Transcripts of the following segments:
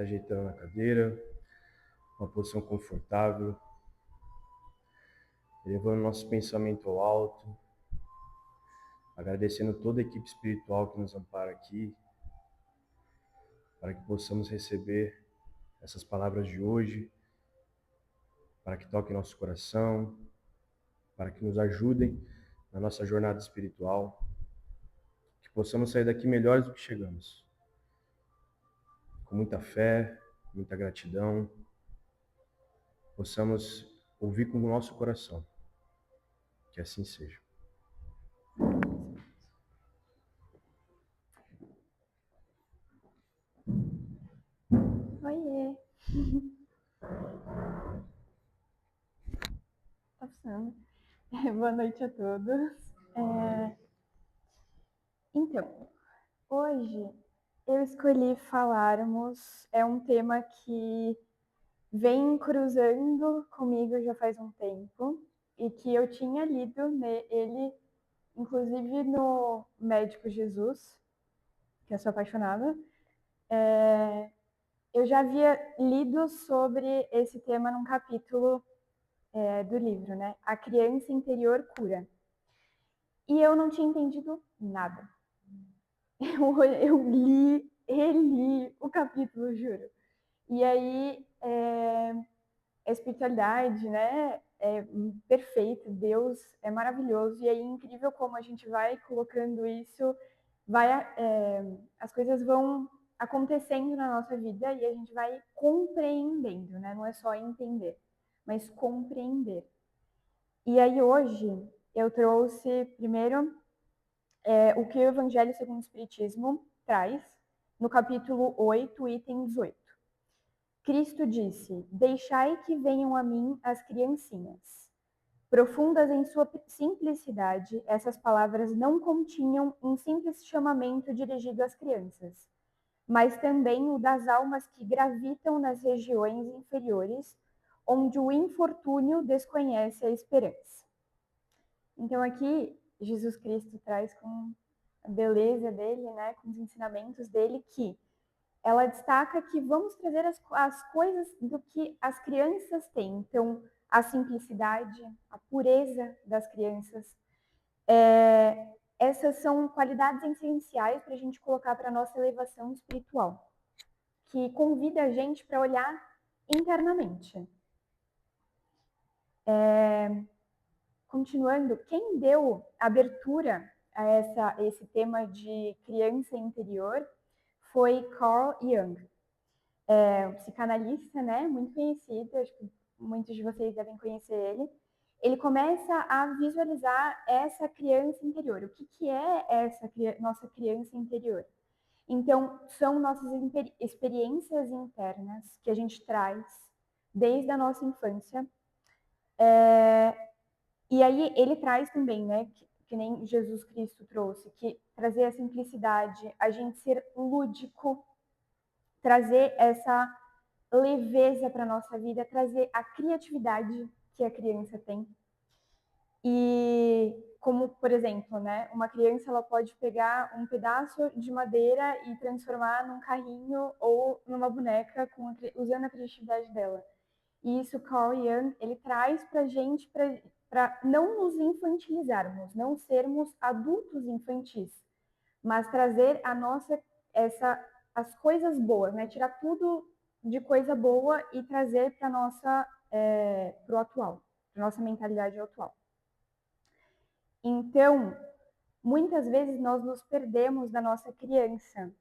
se ajeitando na cadeira, uma posição confortável, elevando nosso pensamento ao alto, agradecendo toda a equipe espiritual que nos ampara aqui, para que possamos receber essas palavras de hoje, para que toquem nosso coração, para que nos ajudem na nossa jornada espiritual, que possamos sair daqui melhores do que chegamos, com muita fé, muita gratidão, possamos ouvir com o nosso coração, que assim seja. Oiê! Tá funcionando. Boa noite a todos. Então, hoje eu escolhi falarmos, é um tema que vem cruzando comigo já faz um tempo e que eu tinha lido ele, inclusive no Médico Jesus, que eu sou apaixonada. Eu já havia lido sobre esse tema num capítulo do livro, né? A Criança Interior Cura. E eu não tinha entendido nada. Eu li, reli o capítulo, juro. E aí, a espiritualidade, né, é perfeita, Deus é maravilhoso, e aí é incrível como a gente vai colocando isso, as coisas vão acontecendo na nossa vida e a gente vai compreendendo, né? Não é só entender, mas compreender. E aí hoje eu trouxe primeiro o que o Evangelho segundo o Espiritismo traz, no capítulo 8, item 18. Cristo disse: Deixai que venham a mim as criancinhas. Profundas em sua simplicidade, essas palavras não continham um simples chamamento dirigido às crianças, mas também o das almas que gravitam nas regiões inferiores, onde o infortúnio desconhece a esperança. Então aqui Jesus Cristo traz com a beleza dele, né, com os ensinamentos dele, que ela destaca que vamos trazer as coisas do que as crianças têm. Então, a simplicidade, a pureza das crianças, essas são qualidades essenciais para a gente colocar para a nossa elevação espiritual, que convida a gente para olhar internamente. Continuando, quem deu abertura a esse tema de criança interior foi Carl Jung, um psicanalista, né, muito conhecido, acho que muitos de vocês devem conhecer ele. Ele começa a visualizar essa criança interior. O que é essa nossa criança interior? Então, são nossas experiências internas que a gente traz desde a nossa infância. E aí ele traz também, né, que nem Jesus Cristo trouxe, que trazer a simplicidade, a gente ser lúdico, trazer essa leveza para a nossa vida, trazer a criatividade que a criança tem. E como, por exemplo, né, uma criança ela pode pegar um pedaço de madeira e transformar num carrinho ou numa boneca usando a criatividade dela. E isso Carl Jung, ele traz para a gente para não nos infantilizarmos, não sermos adultos infantis, mas trazer as coisas boas, né? Tirar tudo de coisa boa e trazer para nossa pro atual, para nossa mentalidade atual. Então, muitas vezes nós nos perdemos da nossa criança.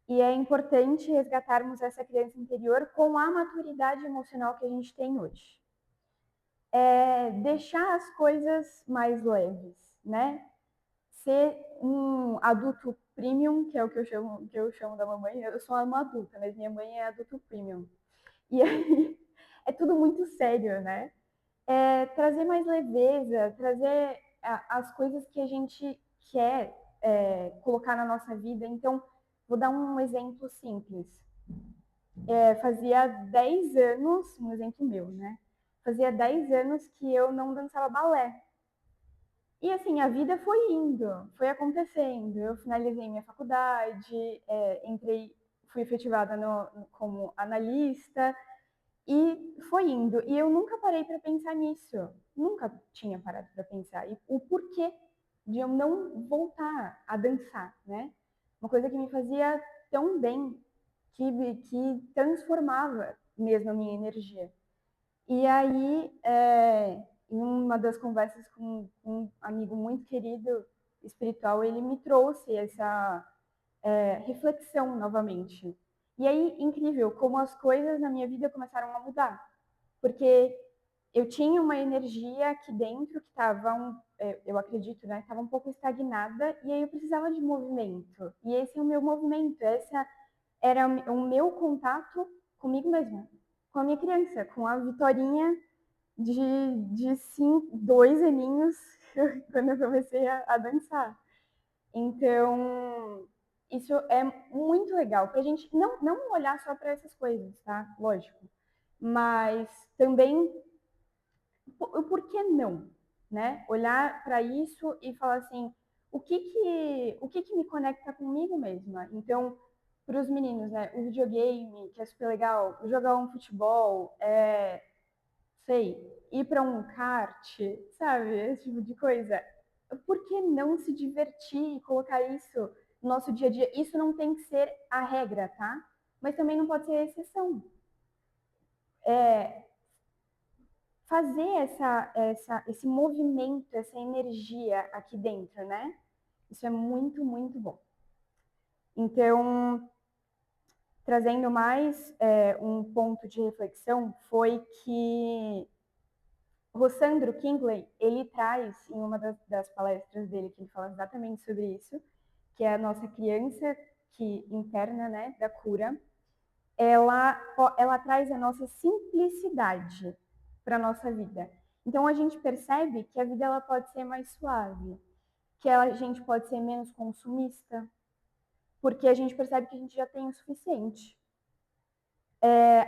E é importante resgatarmos essa criança interior com a maturidade emocional que a gente tem hoje. Deixar as coisas mais leves, né? Ser um adulto premium, que é o que eu chamo da mamãe. Eu sou uma adulta, mas minha mãe é adulto premium. E aí é tudo muito sério, né? Trazer mais leveza, trazer as coisas que a gente quer colocar na nossa vida. Então, vou dar um exemplo simples. Fazia 10 anos, um exemplo meu, né? Fazia 10 anos que eu não dançava balé. E assim, a vida foi indo, foi acontecendo. Eu finalizei minha faculdade, fui efetivada como analista, e foi indo. E eu nunca parei para pensar nisso. Nunca tinha parado para pensar. E o porquê de eu não voltar a dançar, né? Uma coisa que me fazia tão bem, que transformava mesmo a minha energia. E aí, em uma das conversas com um amigo muito querido, espiritual, ele me trouxe essa reflexão novamente. E aí, incrível, como as coisas na minha vida começaram a mudar. Porque eu tinha uma energia aqui dentro que estava, eu acredito, né, estava um pouco estagnada, e aí eu precisava de movimento. E esse é o meu movimento, esse era o meu contato comigo mesma, com a minha criança, com a Vitorinha de 2 aninhos, quando eu comecei a dançar. Então, isso é muito legal para a gente não olhar só para essas coisas, tá? Lógico. Mas também, por que não? Né? Olhar para isso e falar assim, o que me conecta comigo mesma? Então, para os meninos, né? O videogame, que é super legal, jogar um futebol, sei, ir para um kart, sabe? Esse tipo de coisa. Por que não se divertir e colocar isso no nosso dia a dia? Isso não tem que ser a regra, tá? Mas também não pode ser a exceção. Fazer esse movimento, essa energia aqui dentro, né? Isso é muito, muito bom. Então, trazendo mais um ponto de reflexão, foi que Rossandro Kingley, ele traz em uma das palestras dele, que ele fala exatamente sobre isso, que é a nossa criança interna, né, da cura, ela traz a nossa simplicidade para a nossa vida. Então a gente percebe que a vida ela pode ser mais suave, que a gente pode ser menos consumista, porque a gente percebe que a gente já tem o suficiente.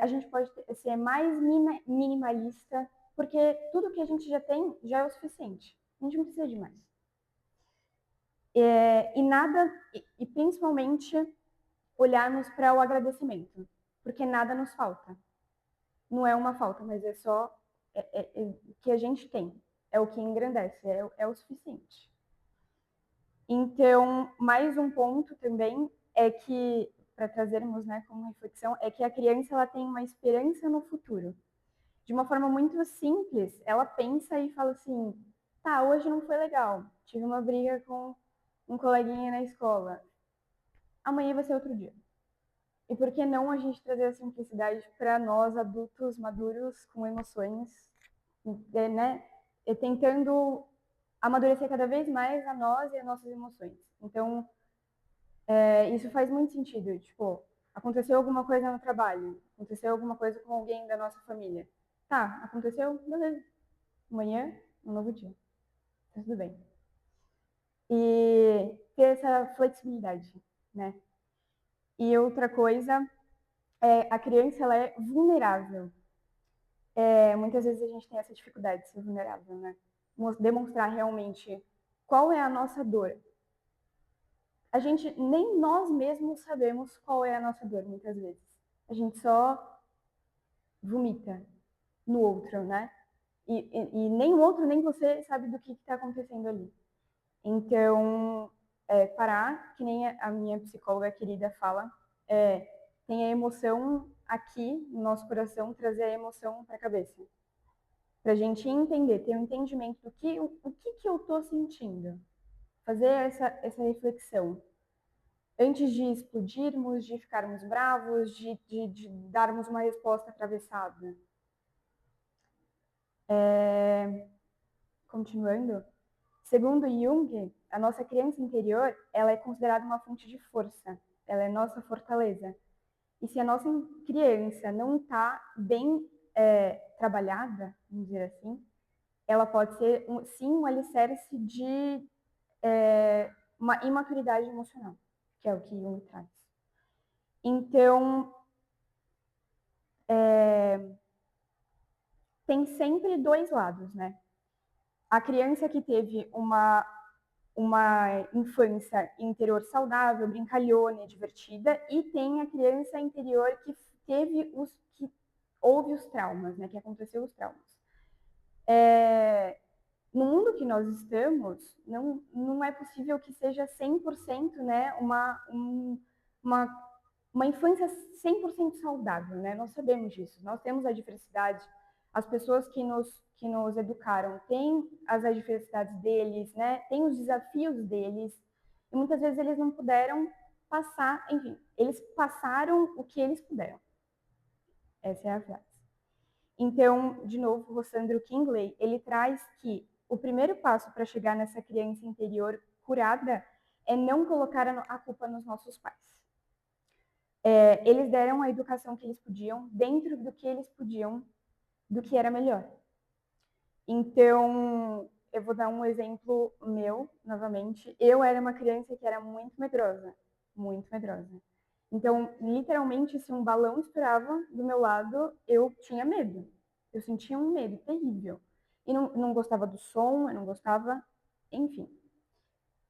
A gente pode ser mais minimalista, porque tudo que a gente já tem já é o suficiente. A gente não precisa de mais. E nada, e principalmente olharmos para o agradecimento, porque nada nos falta. Não é uma falta, mas é só o que a gente tem. É o que engrandece, é o suficiente. Então, mais um ponto também é que, para trazermos, né, como reflexão, é que a criança ela tem uma esperança no futuro. De uma forma muito simples, ela pensa e fala assim: tá, hoje não foi legal, tive uma briga com um coleguinha na escola, amanhã vai ser outro dia. E por que não a gente trazer a simplicidade para nós, adultos maduros, com emoções, né? E tentando amadurecer cada vez mais a nós e as nossas emoções. Então, isso faz muito sentido. Tipo, aconteceu alguma coisa no trabalho, aconteceu alguma coisa com alguém da nossa família. Tá, aconteceu, beleza. Amanhã, um novo dia. Tá tudo bem. E ter essa flexibilidade, né? E outra coisa, a criança ela é vulnerável. Muitas vezes a gente tem essa dificuldade de ser vulnerável, né? Demonstrar realmente qual é a nossa dor. A gente, nem nós mesmos sabemos qual é a nossa dor, muitas vezes. A gente só vomita no outro, né? E nem o outro, nem você sabe do que está acontecendo ali. Então, parar, que nem a minha psicóloga querida fala, tem a emoção aqui no nosso coração, trazer a emoção para a cabeça. Para a gente entender, ter um entendimento do que eu estou sentindo. Fazer essa reflexão. Antes de explodirmos, de ficarmos bravos, de darmos uma resposta atravessada. Continuando, segundo Jung, a nossa criança interior ela é considerada uma fonte de força, ela é nossa fortaleza. E se a nossa criança não está bem trabalhada, vamos dizer assim, ela pode ser, sim, um alicerce de uma imaturidade emocional, que é o que Jung traz. Então, tem sempre dois lados, né? A criança que teve uma uma infância interior saudável, brincalhona, divertida, e tem a criança interior que houve os traumas, né, que aconteceu os traumas. No mundo que nós estamos, não é possível que seja 100%, né, uma infância 100% saudável, né? Nós sabemos disso. Nós temos a diversidade. As pessoas que nos educaram têm as adversidades deles, né? Têm os desafios deles. E muitas vezes eles não puderam passar, enfim, eles passaram o que eles puderam. Essa é a frase. Então, de novo, o Sandro Kingley, ele traz que o primeiro passo para chegar nessa criança interior curada é não colocar a culpa nos nossos pais. Eles deram a educação que eles podiam, dentro do que eles podiam, do que era melhor. Então, eu vou dar um exemplo meu, novamente. Eu era uma criança que era muito medrosa, muito medrosa. Então, literalmente, se um balão estourava do meu lado, eu tinha medo. Eu sentia um medo terrível. E não gostava do som, eu não gostava, enfim.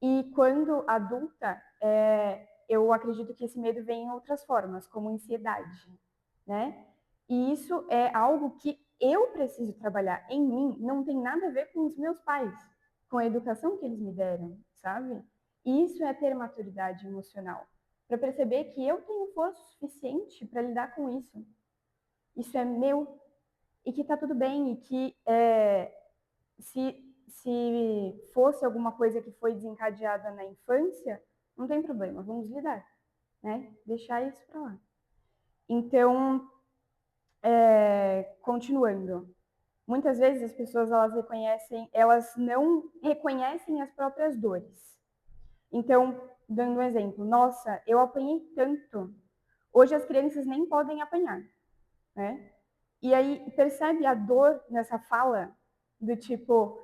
E quando adulta, eu acredito que esse medo vem em outras formas, como ansiedade, né? E isso é algo que eu preciso trabalhar em mim, não tem nada a ver com os meus pais, com a educação que eles me deram, sabe? Isso é ter maturidade emocional, para perceber que eu tenho força suficiente para lidar com isso. Isso é meu, e que tá tudo bem, e que se fosse alguma coisa que foi desencadeada na infância, não tem problema, vamos lidar, né? Deixar isso para lá. Então, continuando, muitas vezes as pessoas elas não reconhecem as próprias dores. Então, dando um exemplo, nossa, eu apanhei tanto. Hoje as crianças nem podem apanhar, né? E aí percebe a dor nessa fala do tipo,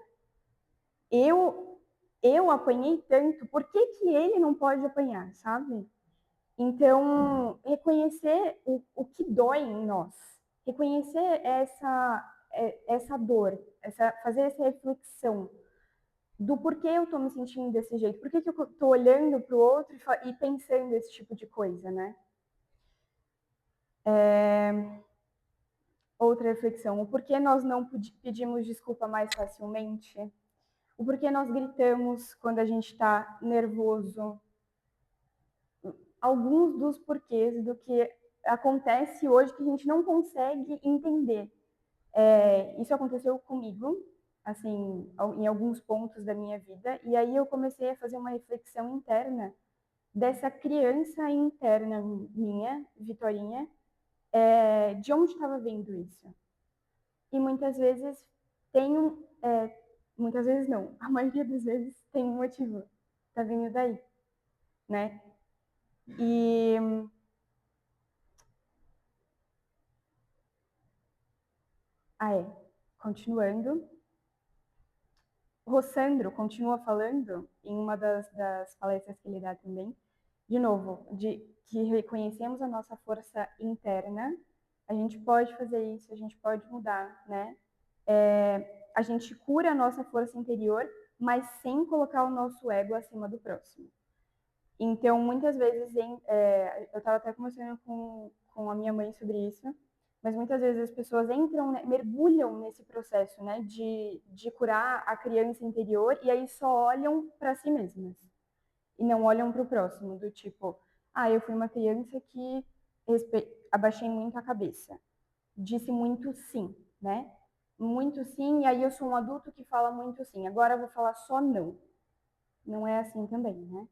eu apanhei tanto, por que que ele não pode apanhar, sabe? Então, reconhecer o que dói em nós, reconhecer essa dor, fazer essa reflexão do porquê eu estou me sentindo desse jeito, por que que eu estou olhando para o outro e pensando esse tipo de coisa, né? Outra reflexão, o porquê nós não pedimos desculpa mais facilmente? O porquê nós gritamos quando a gente está nervoso? Alguns dos porquês do que acontece hoje que a gente não consegue entender. Isso aconteceu comigo, assim, em alguns pontos da minha vida, e aí eu comecei a fazer uma reflexão interna dessa criança interna minha, Vitorinha, de onde estava vendo isso. E muitas vezes muitas vezes não, a maioria das vezes tem um motivo, tá vindo daí, né? E continuando, Rossandro continua falando em uma das palestras que ele dá também, de novo, de que reconhecemos a nossa força interna, a gente pode fazer isso, a gente pode mudar, né? A gente cura a nossa força interior, mas sem colocar o nosso ego acima do próximo. Então, muitas vezes, eu estava até conversando com a minha mãe sobre isso, mas muitas vezes as pessoas entram, né, mergulham nesse processo, né, de curar a criança interior e aí só olham para si mesmas e não olham para o próximo, do tipo, eu fui uma criança que abaixei muito a cabeça, disse muito sim, né? Muito sim, e aí eu sou um adulto que fala muito sim. Agora eu vou falar só não. Não é assim também, né?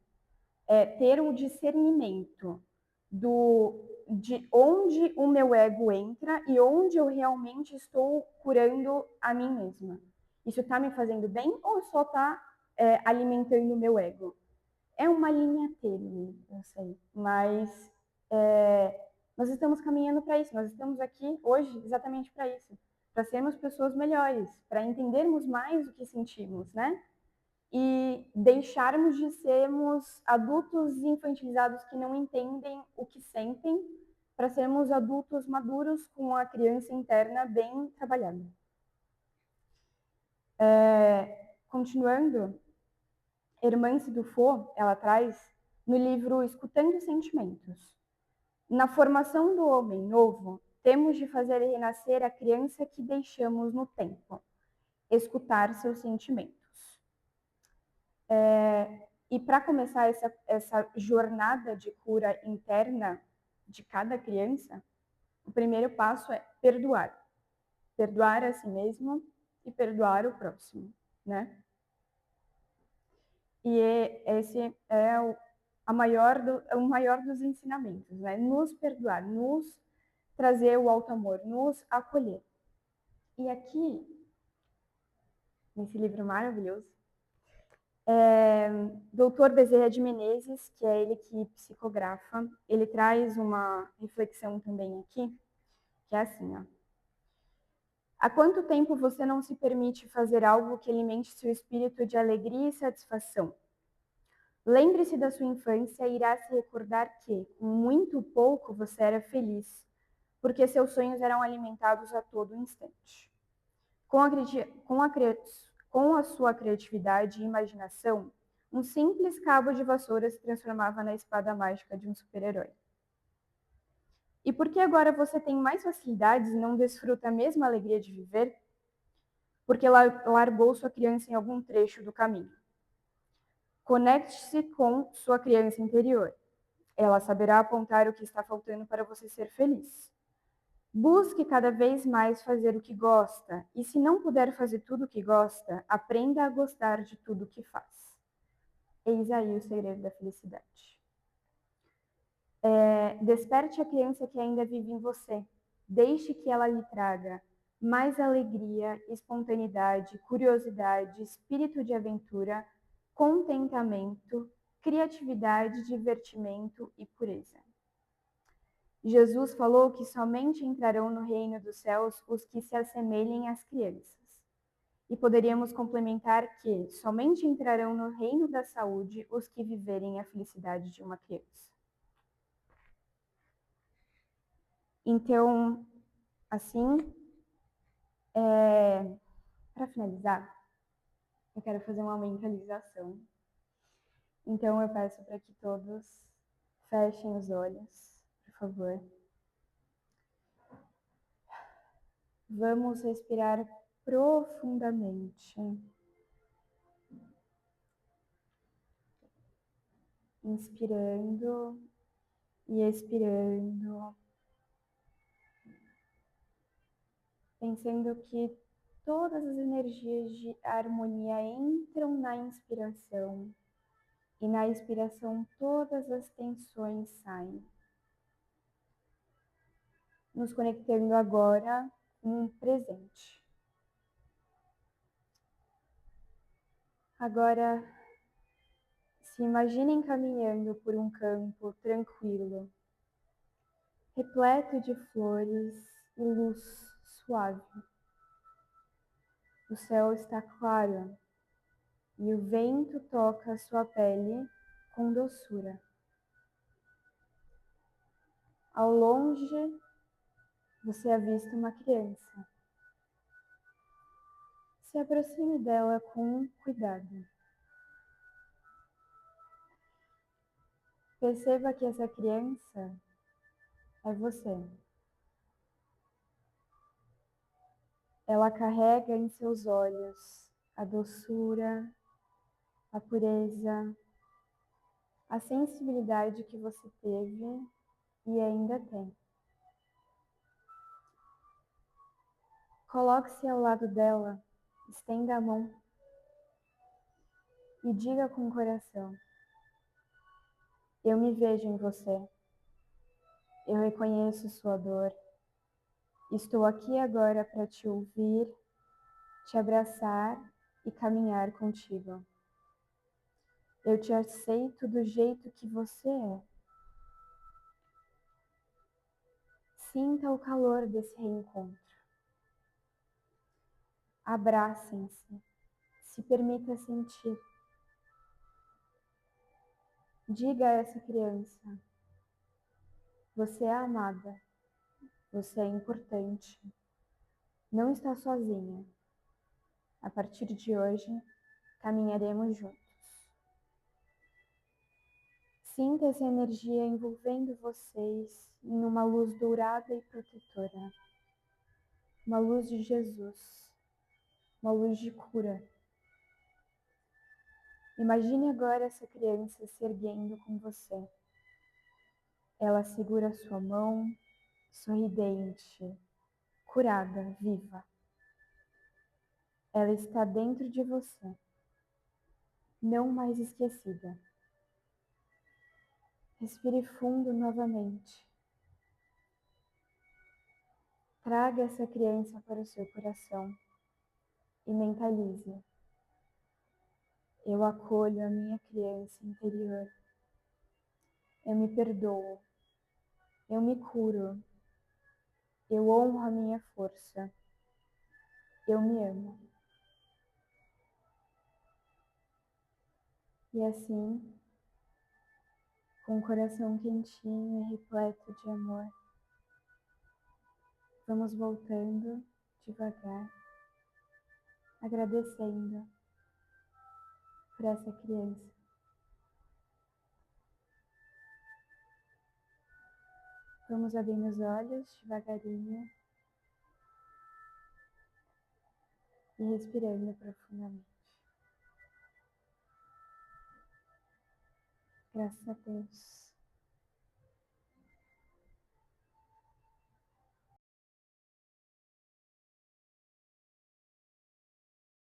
Ter um discernimento de onde o meu ego entra e onde eu realmente estou curando a mim mesma. Isso está me fazendo bem ou só está alimentando o meu ego? É uma linha tênue, eu sei, mas nós estamos caminhando para isso. Nós estamos aqui hoje exatamente para isso, para sermos pessoas melhores, para entendermos mais o que sentimos, né? E deixarmos de sermos adultos infantilizados que não entendem o que sentem, para sermos adultos maduros com a criança interna bem trabalhada. Continuando, Hermance Dufaux, ela traz no livro Escutando Sentimentos. Na formação do homem novo, temos de fazer renascer a criança que deixamos no tempo, escutar seus sentimentos. E para começar essa jornada de cura interna de cada criança, o primeiro passo é perdoar. Perdoar a si mesmo e perdoar o próximo, né? E esse é o maior dos ensinamentos, né? Nos perdoar, nos trazer o alto amor, nos acolher. E aqui, nesse livro maravilhoso, Dr. Bezerra de Menezes, que é ele que psicografa, ele traz uma reflexão também aqui, que é assim, ó. Há quanto tempo você não se permite fazer algo que alimente seu espírito de alegria e satisfação? Lembre-se da sua infância e irá se recordar que, com muito pouco, você era feliz, porque seus sonhos eram alimentados a todo instante. Com a sua criatividade e imaginação, um simples cabo de vassoura se transformava na espada mágica de um super-herói. E por que agora você tem mais facilidades e não desfruta a mesma alegria de viver? Porque largou sua criança em algum trecho do caminho. Conecte-se com sua criança interior. Ela saberá apontar o que está faltando para você ser feliz. Busque cada vez mais fazer o que gosta, e se não puder fazer tudo o que gosta, aprenda a gostar de tudo o que faz. Eis aí o segredo da felicidade. Desperte a criança que ainda vive em você. Deixe que ela lhe traga mais alegria, espontaneidade, curiosidade, espírito de aventura, contentamento, criatividade, divertimento e pureza. Jesus falou que somente entrarão no reino dos céus os que se assemelhem às crianças. E poderíamos complementar que somente entrarão no reino da saúde os que viverem a felicidade de uma criança. Então, assim, para finalizar, eu quero fazer uma mentalização. Então, eu peço para que todos fechem os olhos, por favor. Vamos respirar profundamente. Inspirando e expirando. Pensando que todas as energias de harmonia entram na inspiração e na expiração todas as tensões saem. Nos conectando agora com o presente. Agora, se imaginem caminhando por um campo tranquilo, repleto de flores e luz suave. O céu está claro e o vento toca a sua pele com doçura. Ao longe, você avista uma criança. Se aproxime dela com cuidado. Perceba que essa criança é você. Ela carrega em seus olhos a doçura, a pureza, a sensibilidade que você teve e ainda tem. Coloque-se ao lado dela, estenda a mão e diga com o coração: eu me vejo em você. Eu reconheço sua dor. Estou aqui agora para te ouvir, te abraçar e caminhar contigo. Eu te aceito do jeito que você é. Sinta o calor desse reencontro. Abracem-se. Se permita sentir. Diga a essa criança: você é amada. Você é importante. Não está sozinha. A partir de hoje, caminharemos juntos. Sinta essa energia envolvendo vocês em uma luz dourada e protetora. Uma luz de Jesus, uma luz de cura. Imagine agora essa criança se erguendo com você. Ela segura sua mão, sorridente, curada, viva. Ela está dentro de você, não mais esquecida. Respire fundo novamente. Traga essa criança para o seu coração e mentalize: eu acolho a minha criança interior. Eu me perdoo. Eu me curo. Eu honro a minha força. Eu me amo. E assim, com o coração quentinho e repleto de amor, vamos voltando devagar, agradecendo por essa criança. Vamos abrindo os olhos devagarinho e respirando profundamente. Graças a Deus.